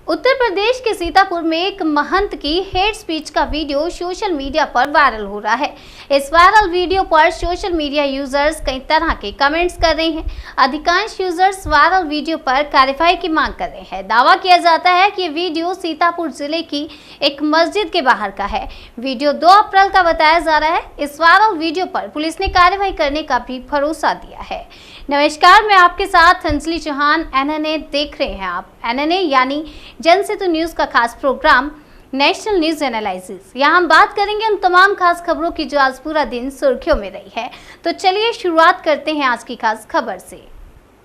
उत्तर प्रदेश के सीतापुर में एक महंत की हेट स्पीच का वीडियो सोशल मीडिया पर वायरल हो रहा है। इस वायरल वीडियो पर सोशल मीडिया यूजर्स कई तरह के कमेंट्स कर रहे हैं। अधिकांश यूजर्स वायरल वीडियो पर कार्रवाई की मांग कर रहे हैं। दावा किया जाता है कि ये वीडियो सीतापुर जिले की एक मस्जिद के बाहर का है। वीडियो 2 अप्रैल का बताया जा रहा है। इस वायरल वीडियो पर पुलिस ने कार्रवाई करने का भी भरोसा दिया है। नमस्कार, मैं आपके साथ अंजलि चौहान। एनएनए देख रहे हैं आप। एनएनए यानी जनसेतु न्यूज का खास प्रोग्राम नेशनल न्यूज एनालिसिस। यहाँ हम बात करेंगे उन तमाम खास खबरों की जो आज पूरा दिन सुर्खियों में रही है। तो चलिए शुरुआत करते हैं आज की खास खबर से।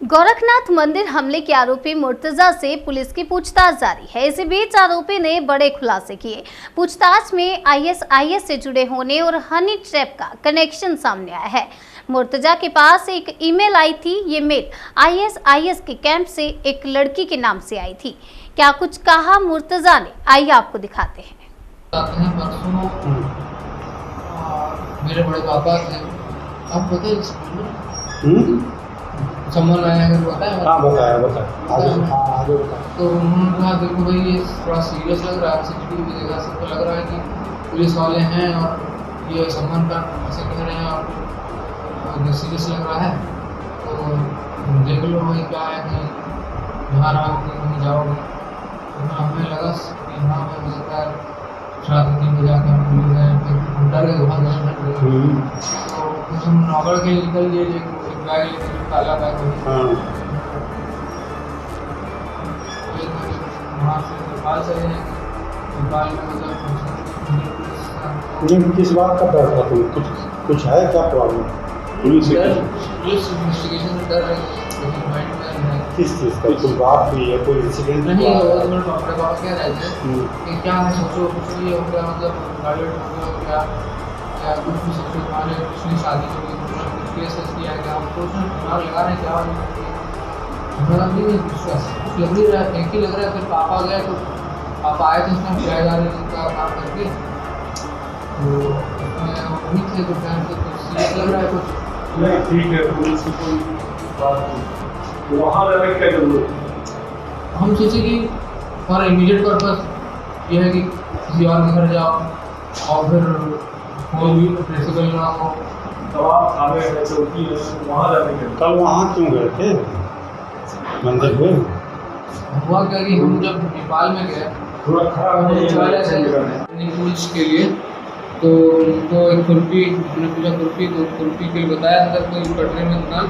गोरखनाथ मंदिर हमले के आरोपी मुर्तजा से पुलिस की पूछताछ जारी है। इसी बीच आरोपी ने बड़े खुलासे किए। पूछताछ में आईएसआईएस से जुड़े होने और हनी ट्रैप का कनेक्शन सामने आया है। मुर्तजा के पास एक ईमेल आई थी। ये मेल आईएसआईएस के कैंप से एक लड़की के नाम से आई थी। क्या कुछ कहा मुर्तजा ने, आइए आपको दिखाते हैं। मेरे बड़े पापा थे, आप बताइए। सम्मान आया है, बताया? हाँ बताया तो उन्होंने कहा देखो भाई ये थोड़ा सीरियस लग रहा है, सीसीटीवी की जगह सबको लग रहा है कि पुलिस वाले हैं और ये सम्मान का ऐसे कह रहे हैं और सीरियस लग रहा है, तो देख लो भाई क्या है कि यहाँ रहोगे कहीं जाओगे। तो हमें लगा कि हाँ भाई हो सकता है रात 3 बजे आके हम पुलिस गए, फिर डर गए, बहुत ज़्यादा डर गए। तो कुछ हम नौगढ़ के निकल लिए, एक बैग लेके काला बैग वहाँ से नेपाल चले जाएंगे। नेपाल में मतलब किस बात का डर था तुम? कुछ है क्या प्रॉब्लम? पुलिस इन्वेस्टिगेशन में डर है, लेकिन माइंड में है किस चीज़ का? कोई बात हुई है, कोई इंसिडेंट नहीं हो? तो मेरे पापा कह रहे थे कि क्या है, सोचो कुछ नहीं हो गया, मतलब गाड़ी हो गया या कुछ भी सोचो, तुम्हारे कुछ नहीं शादी हो गई, कुछ केस किया गया, हम सोच रहे दिमाग लगा रहे हैं क्या हमारा भी नहीं विश्वास कुछ लग नहीं रहा है, एक ही लग रहा है। फिर पापा गए तो पापा आए थे उसमें किराएदार का काम करके, तो वही थे तो टाइम से कुछ सीरियस लग रहा है कुछ। नहीं ठीक है, पुलिस की कोई बात नहीं, वहाँ जाने की क्या जरूरत है? हम सोचे कि हमारा इमीडिएट पर्पस ये है कि किसी और के घर जाओ और फिर कोई भी प्रिंसिपल ना हो। तो आप आगे चौकी वहाँ जाने के कल वहाँ क्यों गए थे मंदिर में? हुआ क्या कि हम जब नेपाल में गए थोड़ा खराब पुलिस के लिए, तो उनको एक खुरपी, मैंने पूछा खुरपी, तो खुरपी के लिए बताया था कोई कटरे में दुकान,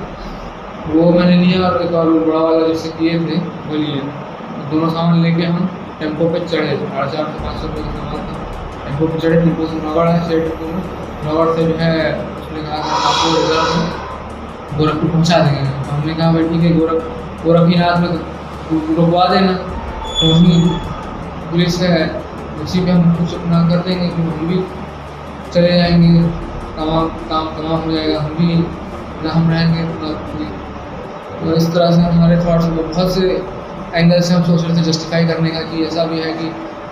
वो मैंने लिया और एक और बड़ा वाला जैसे किए थे वो लिए। दोनों सामान लेके हम टेम्पो पे चढ़े, 450 से 500 रुपये का सामान था। टेम्पो पे चढ़े, टेम्पो से नौगढ़ है, सेठ नौगढ़ से जो है उसने कहा कि आपको गोरखपुर पहुँचा देंगे। तो हमने कहा भाई ठीक है, गोरखनाथ में रुकवा देना, तो वहीं पुलिस है उसी पे हम कुछ अपना कर देंगे, कि हम भी चले जाएंगे, काम तमाम हो जाएगा, हम भी ना हम रहेंगे। तो इस तरह से हमारे थॉट्स में बहुत से एंगल से हम सोच रहे थे जस्टिफाई करने का, कि ऐसा भी है कि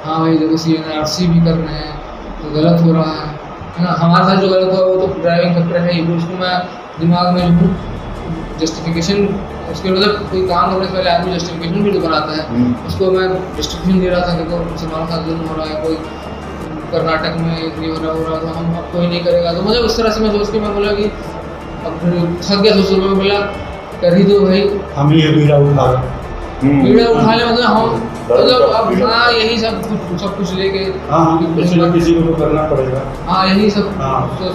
हाँ भाई देखो CNRC भी कर रहे हैं तो गलत हो रहा है ना। हमारे साथ जो गलत हुआ वो तो ड्राइविंग फैक्टर है ही, उसको मैं दिमाग में जो जस्टिफिकेशन, उसके मतलब कोई काम करने से पहले आदमी जस्टिफिकेशन भी तो बनाता है, उसको मैं जस्टिफिकेशन दे रहा था। देखो मुसलमान का जुल्म हो रहा है, कोई कर्नाटक में ये हो रहा तो हम अब कोई नहीं करेगा। तो मतलब उस तरह से मैं सोच के मैं बोला कि अब थक गया सोच में, बोला कर ही दो भाई, हम ये बीड़ा उठा ले, मतलब हम मतलब अब हाँ यही सब कुछ लेके किसी को तो करना पड़ेगा। हाँ यही सब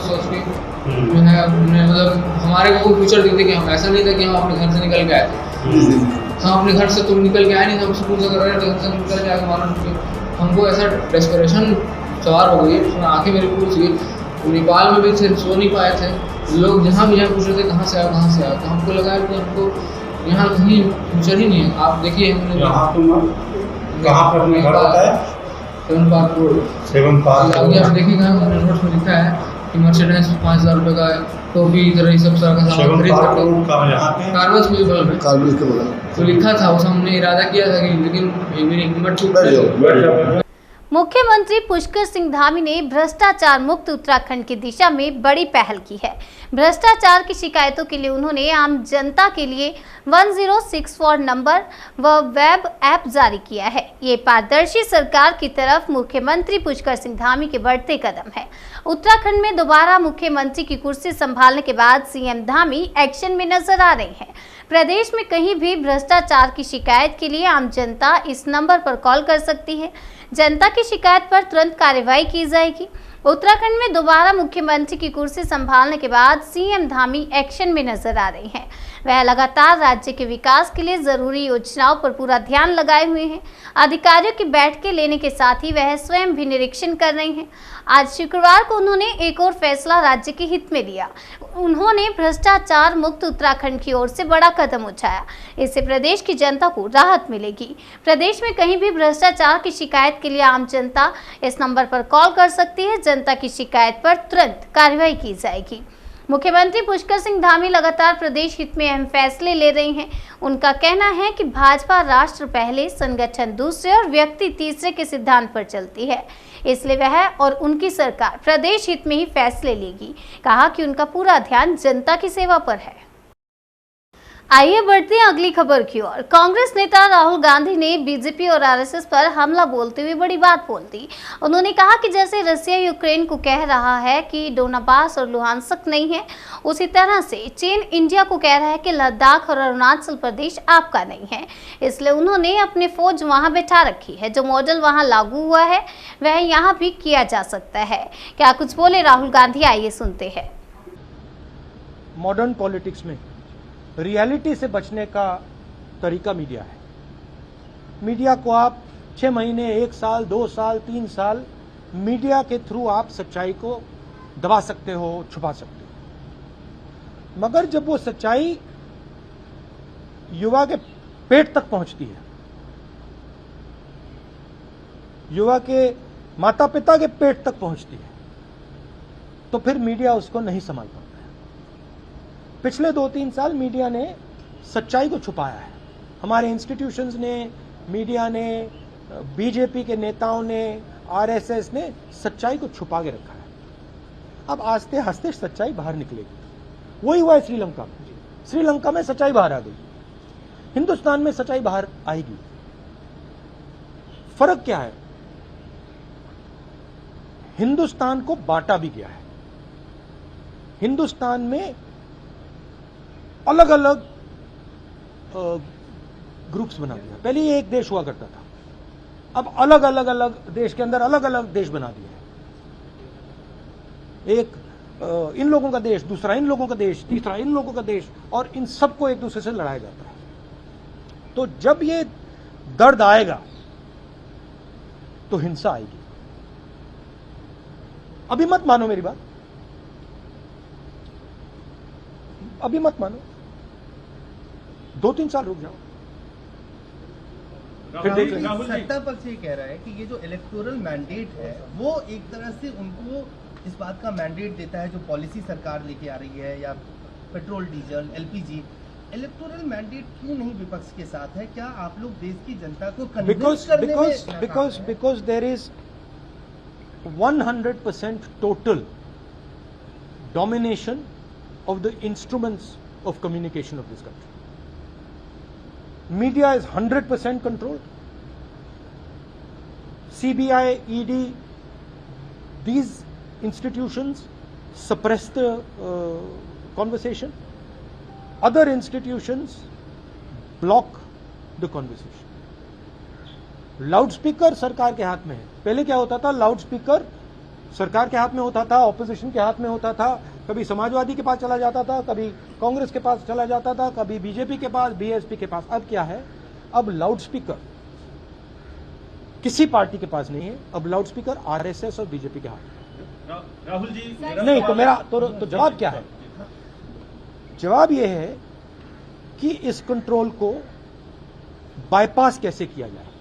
सोच के जो है हमने, मतलब हमारे को कोई फ्यूचर दिखते कि हम ऐसा नहीं था कि हम अपने घर से निकल के आए थे। हम अपने घर से तुम निकल के आए नहीं, हम स्कूल से कर रहे थे, घर से निकल के आए हमारा, हमको ऐसा डेस्परेशन सवार हो गई, उसमें आँखें मेरी पूछ गई। नेपाल में भी थे, सो नहीं पाए थे लोग, जहाँ भी यहाँ पूछ रहे थे कहाँ से आओ, तो हमको लगा कि हमको यहाँ कहीं फ्यूचर ही नहीं है। आप देखिए हमने कहाँ पर अपने घर होता है, 7 पार्क रोड, 7 पार्क आगे आप देखिएगा हमने नोट्स में लिखा है कि मर्चेंडाइज 5000 रुपये का टोपी, इधर ये सब तरह का सामान खरीद करके कारवास में तो लिखा था, उस हमने इरादा किया था कि, लेकिन मेरी हिम्मत छूट गई। मुख्यमंत्री पुष्कर सिंह धामी ने भ्रष्टाचार मुक्त उत्तराखंड की दिशा में बड़ी पहल की है। भ्रष्टाचार की शिकायतों के लिए उन्होंने आम जनता के लिए 1064 नंबर व वेब ऐप जारी किया है। ये पारदर्शी सरकार की तरफ मुख्यमंत्री पुष्कर सिंह धामी के बढ़ते कदम है। उत्तराखंड में दोबारा मुख्यमंत्री की कुर्सी संभालने के बाद सीएम धामी एक्शन में नजर आ रहे हैं। प्रदेश में कहीं भी भ्रष्टाचार की शिकायत के लिए आम जनता इस नंबर पर कॉल कर सकती है। जनता की शिकायत पर तुरंत कार्रवाई की जाएगी। उत्तराखंड में दोबारा मुख्यमंत्री की कुर्सी संभालने के बाद सीएम धामी एक्शन में नजर आ रहे हैं। वह लगातार राज्य के विकास के लिए जरूरी योजनाओं पर पूरा ध्यान लगाए हुए हैं। अधिकारियों की बैठकें लेने के साथ ही वह स्वयं भी निरीक्षण कर रहे हैं। आज शुक्रवार को उन्होंने एक और फैसला राज्य के हित में लिया। उन्होंने भ्रष्टाचार मुक्त उत्तराखंड की ओर से बड़ा कदम उठाया। इससे प्रदेश की जनता को राहत मिलेगी। प्रदेश में कहीं भी भ्रष्टाचार की शिकायत के लिए आम जनता इस नंबर पर कॉल कर सकती है। जनता की शिकायत पर तुरंत कार्रवाई की जाएगी। मुख्यमंत्री पुष्कर सिंह धामी लगातार प्रदेश हित में अहम फैसले ले रहे हैं। उनका कहना है कि भाजपा राष्ट्र पहले, संगठन दूसरे और व्यक्ति तीसरे के सिद्धांत पर चलती है। इसलिए वह और उनकी सरकार प्रदेश हित में ही फैसले लेगी। कहा कि उनका पूरा ध्यान जनता की सेवा पर है। आइए बढ़ते हैं अगली खबर की ओर। कांग्रेस नेता राहुल गांधी ने बीजेपी और आरएसएस पर हमला बोलते हुए बड़ी बात बोल दी। उन्होंने कहा कि जैसे रसिया यूक्रेन को कह रहा है कि डोनाबास और लुहांस्क नहीं है, उसी तरह से चीन इंडिया को कह रहा है कि लद्दाख और अरुणाचल प्रदेश आपका नहीं है। इसलिए उन्होंने अपनी फौज वहां बैठा रखी है। जो मॉडल वहां लागू हुआ है वह यहां भी किया जा सकता है। क्या कुछ बोले राहुल गांधी, आइए सुनते हैं। मॉडर्न पॉलिटिक्स में रियलिटी से बचने का तरीका मीडिया है। मीडिया को आप 6 महीने, 1 साल, 2 साल, 3 साल मीडिया के थ्रू आप सच्चाई को दबा सकते हो, छुपा सकते हो। मगर जब वो सच्चाई युवा के पेट तक पहुंचती है, युवा के माता पिता के पेट तक पहुंचती है, तो फिर मीडिया उसको नहीं संभाल पाता। पिछले 2-3 साल मीडिया ने सच्चाई को छुपाया है। हमारे इंस्टीट्यूशंस ने, मीडिया ने, बीजेपी के नेताओं ने, आरएसएस ने सच्चाई को छुपा के रखा है। अब आस्ते आस्ते सच्चाई बाहर निकलेगी। वही हुआ है श्रीलंका में। श्रीलंका में सच्चाई बाहर आ गई। हिंदुस्तान में सच्चाई बाहर आएगी। फर्क क्या है? हिंदुस्तान को बांटा भी गया है। हिंदुस्तान में अलग अलग ग्रुप्स बना दिया। पहले ये एक देश हुआ करता था, अब अलग अलग देश के अंदर अलग अलग देश बना दिया है। एक इन लोगों का देश, दूसरा इन लोगों का देश, तीसरा इन लोगों का देश, और इन सबको एक दूसरे से लड़ाया जाता है। तो जब ये दर्द आएगा तो हिंसा आएगी। अभी मत मानो मेरी बात, अभी मत मानो, 2-3 साल रुक जाओ, फिर देख लेंगे। सत्ता पक्ष ये कह रहा है कि ये जो इलेक्टोरल मैंडेट है वो एक तरह से उनको इस बात का मैंडेट देता है जो पॉलिसी सरकार लेके आ रही है, या petrol, diesel, LPG. Electoral mandate क्यों नहीं विपक्ष के साथ है? क्या आप लोग देश की जनता को कन्विंस करने में because there is 100% total domination of the instruments of communication of this country. Media is 100% controlled. CBI, ED, these institutions suppress the conversation. Other institutions block the conversation. Loudspeaker सरकार के हाथ में है। पहले क्या होता था? लाउडस्पीकर सरकार के हाथ में होता था, ऑपोजिशन के हाथ में होता था। कभी समाजवादी के पास चला जाता था, कभी कांग्रेस के पास चला जाता था, कभी बीजेपी के पास, बीएसपी के पास। अब क्या है? अब लाउडस्पीकर किसी पार्टी के पास नहीं है। अब लाउडस्पीकर आरएसएस और बीजेपी के हाथ में। राहुल जी नहीं तो मेरा तो जवाब क्या है? जवाब यह है कि इस कंट्रोल को बाईपास कैसे किया जाए।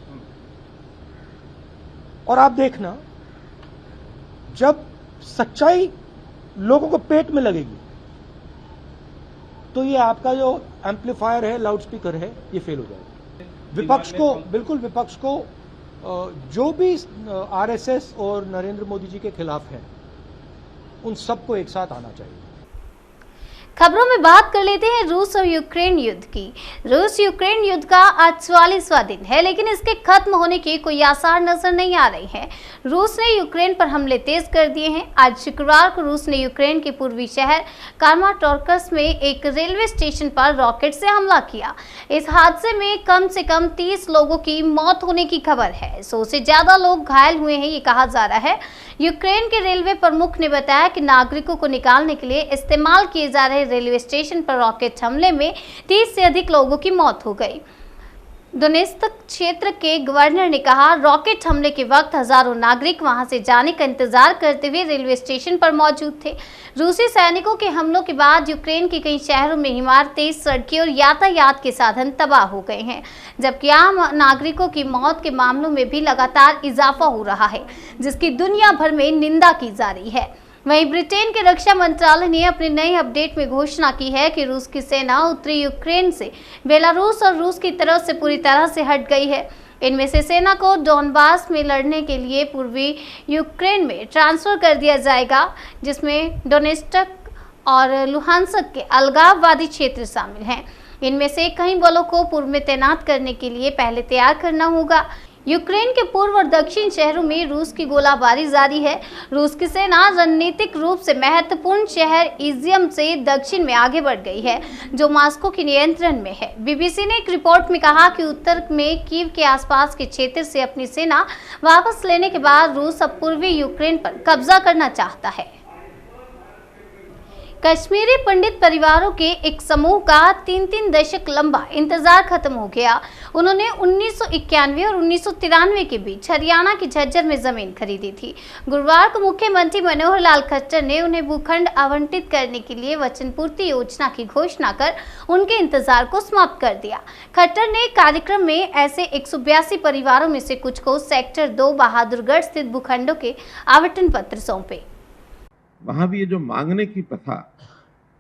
और आप देखना, जब सच्चाई लोगों को पेट में लगेगी तो ये आपका जो एम्पलीफायर है, लाउडस्पीकर है, ये फेल हो जाएगा। विपक्ष को, बिल्कुल विपक्ष को जो भी आरएसएस और नरेंद्र मोदी जी के खिलाफ हैं, उन सबको एक साथ आना चाहिए। खबरों में बात कर लेते हैं रूस और यूक्रेन युद्ध की। रूस यूक्रेन युद्ध का आज 44वां दिन है, लेकिन इसके खत्म होने के कोई आसार नजर नहीं आ रहे हैं। रूस ने यूक्रेन पर हमले तेज कर दिए हैं। आज शुक्रवार को रूस ने यूक्रेन के पूर्वी शहर क्रामाटोर्स्क में एक रेलवे स्टेशन पर रॉकेट से हमला किया। इस हादसे में कम से कम 30 लोगों की मौत होने की खबर है। 100 से ज्यादा लोग घायल हुए हैं, ये कहा जा रहा है। यूक्रेन के रेलवे प्रमुख ने बताया कि नागरिकों को निकालने के लिए इस्तेमाल किए जा रहे रेलवे स्टेशन पर रॉकेट हमले में 30 से अधिक लोगों की मौत हो गई। डोनेत्स्क क्षेत्र के गवर्नर ने कहा, रॉकेट हमले के वक्त हजारों नागरिक वहां से जाने का इंतजार करते हुए रेलवे स्टेशन पर मौजूद थे। रूसी सैनिकों के हमलों के बाद यूक्रेन के कई शहरों में इमारतें, सड़कें और यातायात के साधन तबाह हो गए हैं, जबकि आम नागरिकों की मौत के मामलों में भी लगातार इजाफा हो रहा है, जिसकी दुनिया भर में निंदा की जा रही है। वहीं ब्रिटेन के रक्षा मंत्रालय ने अपनी नई अपडेट में घोषणा की है कि रूस की सेना उत्तरी यूक्रेन से बेलारूस और रूस की तरफ से पूरी तरह से हट गई है। इनमें से सेना को डोनबास में लड़ने के लिए पूर्वी यूक्रेन में ट्रांसफर कर दिया जाएगा, जिसमें डोनेत्स्क और लुहांस्क के अलगाववादी क्षेत्र शामिल हैं। इनमें से कई बलों को पूर्व में तैनात करने के लिए पहले तैयार करना होगा। यूक्रेन के पूर्व और दक्षिण शहरों में रूस की गोलाबारी जारी है। रूस की सेना रणनीतिक रूप से महत्वपूर्ण शहर इजियम से दक्षिण में आगे बढ़ गई है, जो मॉस्को के नियंत्रण में है। बीबीसी ने एक रिपोर्ट में कहा कि उत्तर में कीव के आसपास के क्षेत्र से अपनी सेना वापस लेने के बाद रूस अब पूर्वी यूक्रेन पर कब्जा करना चाहता है। कश्मीरी पंडित परिवारों के एक समूह का 3 दशक लंबा इंतजार खत्म हो गया। उन्होंने 1991 और 1993 के बीच हरियाणा के झज्जर में जमीन खरीदी थी। गुरुवार को मुख्यमंत्री मनोहर लाल खट्टर ने उन्हें भूखंड आवंटित करने के लिए वचन पूर्ति योजना की घोषणा कर उनके इंतजार को समाप्त कर दिया। खट्टर ने कार्यक्रम में ऐसे 182 परिवारों में से कुछ को सेक्टर 2 बहादुरगढ़ स्थित भूखंडों के आवंटन पत्र सौंपे। वहां भी ये जो मांगने की प्रथा,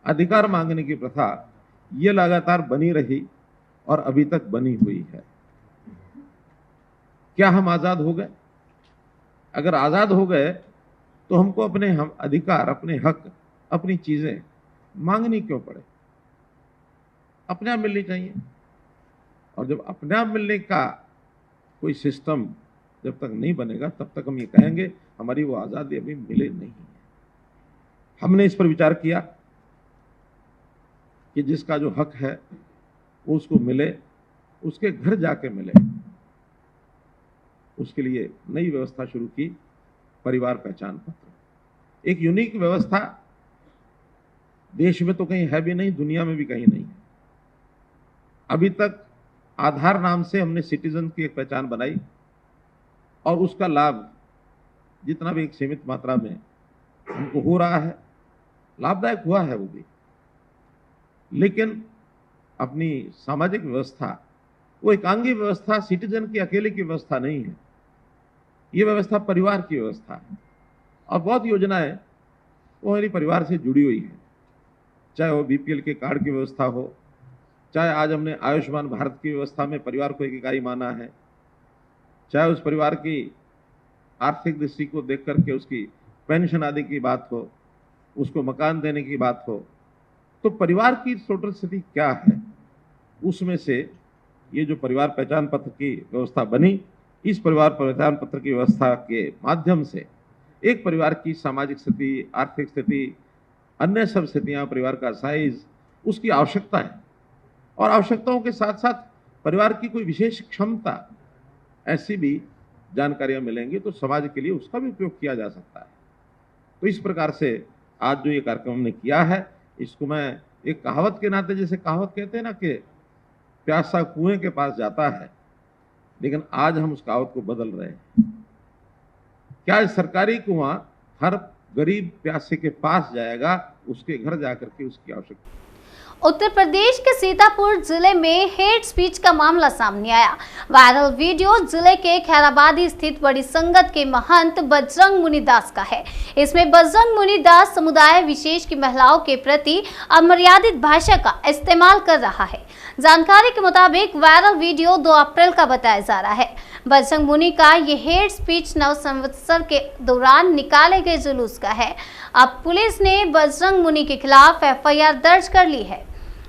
अधिकार मांगने की प्रथा, ये लगातार बनी रही और अभी तक बनी हुई है। क्या हम आजाद हो गए? अगर आजाद हो गए तो हमको अपने अधिकार, अपने हक, अपनी चीजें मांगनी क्यों पड़े? अपने आप मिलनी चाहिए। और जब अपने आप मिलने का कोई सिस्टम जब तक नहीं बनेगा, तब तक हम ये कहेंगे हमारी वो आजादी अभी मिले नहीं है। हमने इस पर विचार किया कि जिसका जो हक है वो उसको मिले, उसके घर जाके मिले। उसके लिए नई व्यवस्था शुरू की, परिवार पहचान पत्र। एक यूनिक व्यवस्था, देश में तो कहीं है भी नहीं, दुनिया में भी कहीं नहीं है। अभी तक आधार नाम से हमने सिटीजन की एक पहचान बनाई और उसका लाभ जितना भी एक सीमित मात्रा में हमको हो रहा है, लाभदायक हुआ है वो भी। लेकिन अपनी सामाजिक व्यवस्था, वो एकांगी व्यवस्था सिटीजन की अकेले की व्यवस्था नहीं है। ये व्यवस्था परिवार की व्यवस्था है और बहुत योजनाएं वो हमारी परिवार से जुड़ी हुई है। चाहे वो बीपीएल के कार्ड की व्यवस्था हो, चाहे आज हमने आयुष्मान भारत की व्यवस्था में परिवार को एक इकाई माना है, चाहे उस परिवार की आर्थिक दृष्टि को देख करके उसकी पेंशन आदि की बात हो, उसको मकान देने की बात हो। तो परिवार की टोटल स्थिति क्या है, उसमें से ये जो परिवार पहचान पत्र की व्यवस्था बनी, इस परिवार पहचान पत्र की व्यवस्था के माध्यम से एक परिवार की सामाजिक स्थिति, आर्थिक स्थिति, अन्य सब स्थितियां, परिवार का साइज, उसकी आवश्यकता है और आवश्यकताओं के साथ साथ परिवार की कोई विशेष क्षमता, ऐसी भी जानकारियां मिलेंगी तो समाज के लिए उसका भी उपयोग किया जा सकता है। तो इस प्रकार से आज जो ये कार्यक्रम हमने किया है, इसको मैं एक कहावत के नाते, जैसे कहावत कहते हैं ना कि प्यासा कुएं के पास जाता है, लेकिन आज हम उस कहावत को बदल रहे हैं। क्या सरकारी कुआं हर गरीब प्यासे के पास जाएगा? उसके घर जाकर के उसकी आवश्यकता। उत्तर प्रदेश के सीतापुर जिले में हेट स्पीच का मामला सामने आया। वायरल वीडियो जिले के खैराबादी स्थित बड़ी संगत के महंत बजरंग मुनिदास का है। इसमें बजरंग मुनिदास समुदाय विशेष की महिलाओं के प्रति अमर्यादित भाषा का इस्तेमाल कर रहा है। जानकारी के मुताबिक वायरल वीडियो 2 अप्रैल का बताया जा रहा है। बजरंग मुनि का ये हेट स्पीच नव संवत्सर के दौरान निकाले गए जुलूस का है। अब पुलिस ने बजरंग मुनि के खिलाफ FIR दर्ज कर ली है।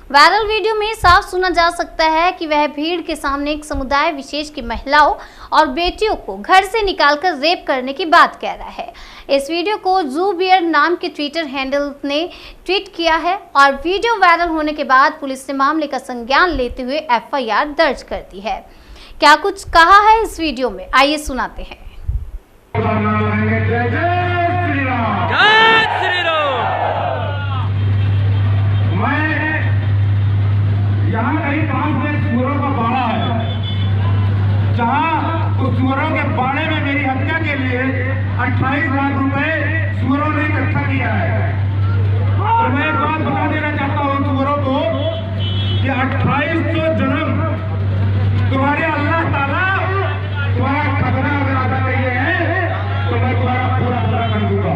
वायरल वीडियो में साफ सुना जा सकता है कि वह भीड़ के सामने एक समुदाय विशेष की महिलाओं और बेटियों को घर से निकालकर रेप करने की बात कह रहा है। इस वीडियो को जू बियर नाम के ट्विटर हैंडल ने ट्वीट किया है और वीडियो वायरल होने के बाद पुलिस ने मामले का संज्ञान लेते हुए FIR दर्ज कर दी है। क्या कुछ कहा है इस वीडियो में, आइए सुनाते हैं। यहाँ कहीं पास में सुअरों का बाड़ा है, जहाँ उस सुअरों के बाड़े में मेरी हत्या के लिए 28 लाख रुपए सुअरों ने इकट्ठा किया है। और मैं एक बात बता देना चाहता हूँ सुअरों को कि 2800 जन्म तुम्हारे अल्लाह ताला तुम्हारा खतरा अगर अदा करिए हैं तो मैं तुम्हारा पूरा पूरा कर दूंगा।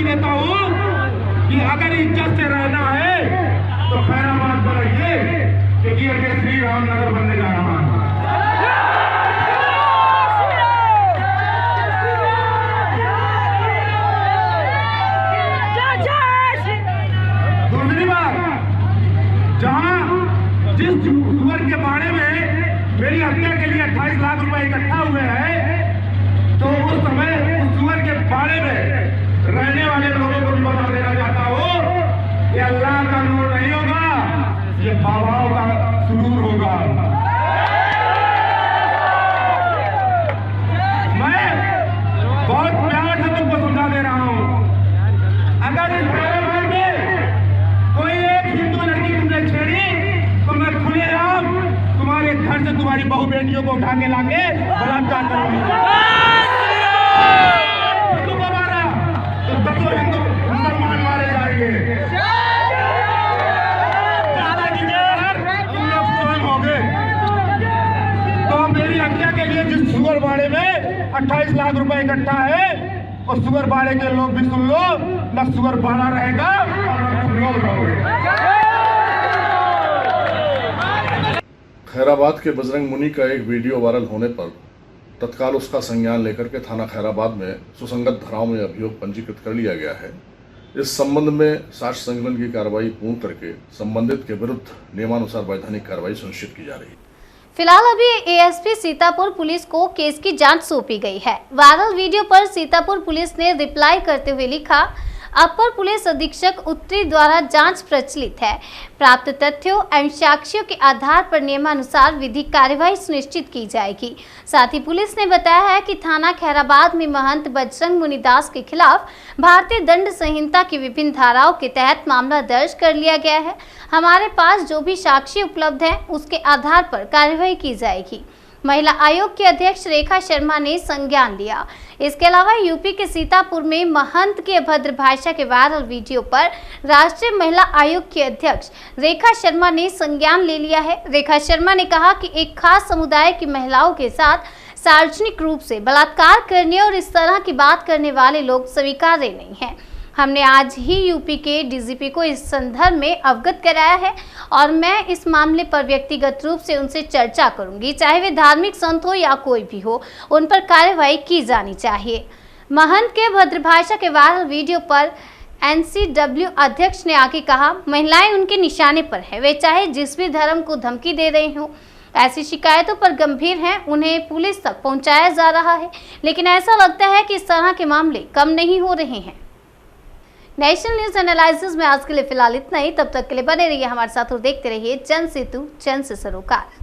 देता हूं कि अगर इज्जत से रहना है तो खैराबाद बनाइए, क्योंकि अगर श्री राम नगर बनने जा रहा है। दूसरी बात, जहां जिस सुअर के बारे में मेरी हत्या के लिए 28 लाख रुपए इकट्ठा हुए हैं, तो उस समय उस सुअर के बारे में रहने वाले लोगों को भी बता देना चाहता हूँ कि अल्लाह का नूर नहीं होगा, ये बाबाओं का सुरूर होगा। मैं बहुत प्यार से तुमको समझा दे रहा हूँ, अगर इस परिवार में कोई एक हिंदू लड़की तुमने छेड़ी तो मैं खुलेआम तुम्हारे घर से तुम्हारी बहु बेटियों को उठा के लाके बलात्कार करूंगा। हिंदू मुसलमान मारे जाएंगे, ज्यादा जिम्मेदार तुम लोग स्वयं होंगे। तो मेरी हत्या के लिए जिस सुअर बाड़े में 28 लाख रुपए इकट्ठा है, और सुअर बाड़े के लोग भी सुन लो, न सुअर बाड़ा रहेगा और न तुम लोग रहोगे। खैराबाद के बजरंग मुनि का एक वीडियो वायरल होने पर तत्काल उसका संज्ञान लेकर के थाना खैराबाद में सुसंगत धाराओं में अभियोग पंजीकृत कर लिया गया है। इस संबंध में साक्ष्य संकलन की कार्रवाई पूर्ण करके संबंधित के विरुद्ध नियमानुसार वैधानिक कार्रवाई सुनिश्चित की जा रही है। फिलहाल अभी ASP सीतापुर पुलिस को केस की जांच सौंपी गई है। वायरल वीडियो पर सीतापुर पुलिस ने रिप्लाई करते हुए लिखा, अपर पुलिस अधीक्षक उत्तरी द्वारा जांच प्रचलित है। प्राप्त तथ्यों एवं साक्ष्यों के आधार पर नियमानुसार विधिक कार्यवाही सुनिश्चित की जाएगी। साथ ही पुलिस ने बताया है कि थाना खैराबाद में महंत बजरंग मुनिदास के खिलाफ भारतीय दंड संहिता की विभिन्न धाराओं के तहत मामला दर्ज कर लिया गया है। हमारे पास जो भी साक्ष्य उपलब्ध हैं उसके आधार पर कार्यवाही की जाएगी। महिला आयोग की अध्यक्ष रेखा शर्मा ने संज्ञान लिया। इसके अलावा यूपी के सीतापुर में महंत की अभद्र भाषा के वायरल वीडियो पर राष्ट्रीय महिला आयोग की अध्यक्ष रेखा शर्मा ने संज्ञान ले लिया है। रेखा शर्मा ने कहा कि एक खास समुदाय की महिलाओं के साथ सार्वजनिक रूप से बलात्कार करने और इस तरह की बात करने वाले लोग स्वीकार्य नहीं हैं। हमने आज ही यूपी के DGP को इस संदर्भ में अवगत कराया है और मैं इस मामले पर व्यक्तिगत रूप से उनसे चर्चा करूंगी। चाहे वे धार्मिक संत हो या कोई भी हो, उन पर कार्रवाई की जानी चाहिए। महंत के भद्र भाषा के वायरल वीडियो पर NCW अध्यक्ष ने आगे कहा, महिलाएं उनके निशाने पर है, वे चाहे जिस भी धर्म को धमकी दे रहे हो। ऐसी शिकायतों पर गंभीर हैं, उन्हें पुलिस तक पहुंचाया जा रहा है, लेकिन ऐसा लगता है कि इस तरह के मामले कम नहीं हो रहे हैं। नेशनल न्यूज एनालिसिस में आज के लिए फिलहाल इतना ही। तब तक के लिए बने रहिए हमारे साथ और देखते रहिए जन सेतु जन से सरोकार।